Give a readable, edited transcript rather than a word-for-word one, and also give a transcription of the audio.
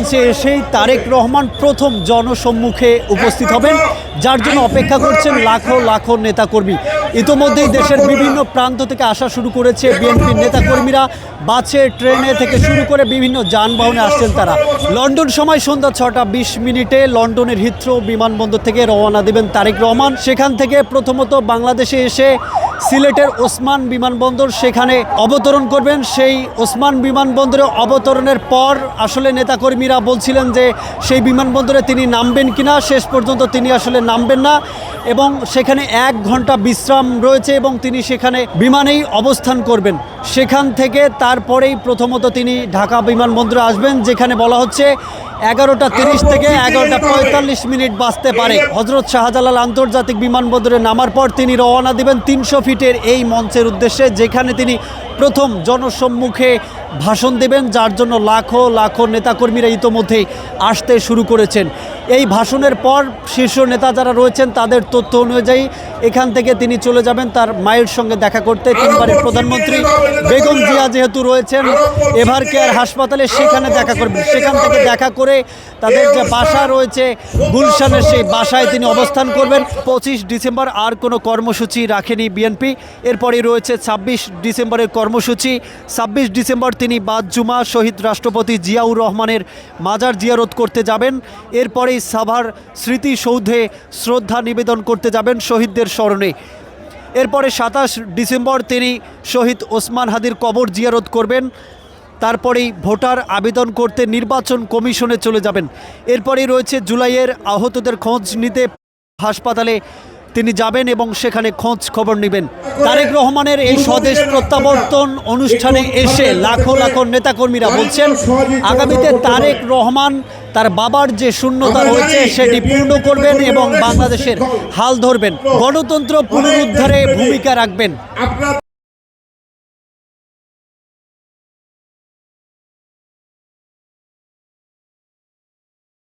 মঞ্চে এসেই তারেক রহমান প্রথম জনসম্মুখে উপস্থিত হবেন, যার জন্য অপেক্ষা করছেন লাখো লাখো নেতাকর্মী। ইতোমধ্যেই দেশের বিভিন্ন প্রান্ত থেকে আসা শুরু করেছে বিএনপির নেতাকর্মীরা। বাসে, ট্রেনে থেকে শুরু করে বিভিন্ন যানবাহনে আসছেন তারা। লন্ডন সময় সন্ধ্যা 6:20 লন্ডনের হিথ্রো বিমানবন্দর থেকে রওনা দেবেন তারেক রহমান। সেখান থেকে প্রথমত বাংলাদেশে এসে সিলেটের ওসমান বিমানবন্দর, সেখানে অবতরণ করবেন। সেই ওসমান বিমানবন্দরে অবতরণের পর আসলে নেতাকর্মীরা বলছিলেন যে সেই বিমানবন্দরে তিনি নামবেন কিনা, শেষ পর্যন্ত তিনি আসলে নামবেন না এবং সেখানে 1 ঘন্টা বিশ্রাম রয়েছে এবং তিনি সেখানে বিমানেই অবস্থান করবেন। সেখান থেকে তারপরেই প্রথমত তিনি ঢাকা বিমানবন্দরে আসবেন, যেখানে বলা হচ্ছে 11:30 থেকে 11:45 বাজতে পারে। হজরত শাহজালাল আন্তর্জাতিক বিমানবন্দরে নামার পর তিনি রওনা দেবেন 300 ফিটের এই মঞ্চের উদ্দেশ্যে, যেখানে তিনি প্রথম জনসম্মুখে ভাষণ দেবেন, যার জন্য লাখো লাখো নেতাকর্মীরা ইতোমধ্যেই আসতে শুরু করেছেন। এই ভাষণের পর শীর্ষ নেতা যারা রয়েছেন তাদের তথ্য অনুযায়ী এখান থেকে তিনি চলে যাবেন তার মায়ের সঙ্গে দেখা করতে। 3 বারের প্রধানমন্ত্রী বেগম জিয়া যেহেতু রয়েছেন এভার কেয়ার হাসপাতালে, সেখানে দেখা করবেন। সেখান থেকে দেখা করে তাদের যে বাসা রয়েছে গুলশানের, সেই বাসায় তিনি অবস্থান করবেন। 25 ডিসেম্বর আর কোনো কর্মসূচি রাখেনি বিএনপি। এরপরে রয়েছে 26 ডিসেম্বরের কর্মসূচি। 26 ডিসেম্বর তিনি বাদ জুমা শহীদ রাষ্ট্রপতি জিয়াউর রহমানের মাজার জিয়ারত করতে যাবেন। এরপরেই সাভার স্মৃতিসৌধে শ্রদ্ধা নিবেদন করতে যাবেন শহীদদের স্মরণে। এরপরে 27 ডিসেম্বর তিনি শহীদ ওসমান হাদির কবর জিয়ারত করবেন। তারপরেই ভোটার আবেদন করতে নির্বাচন কমিশনে চলে যাবেন। এরপরেই রয়েছে জুলাইয়ের আহতদের খোঁজ নিতে হাসপাতালে তিনি যাবেন এবং সেখানে খোঁজ খবর নেবেন। তারেক রহমানের এই স্বদেশ প্রত্যাবর্তন অনুষ্ঠানে এসে লাখো লাখো নেতাকর্মীরা বলছেন আগামীতে তারেক রহমান তার বাবার যে শূন্যতা রয়েছে সেটি পূর্ণ করবেন এবং বাংলাদেশের হাল ধরবেন, গণতন্ত্র পুনরুদ্ধারে ভূমিকা রাখবেন।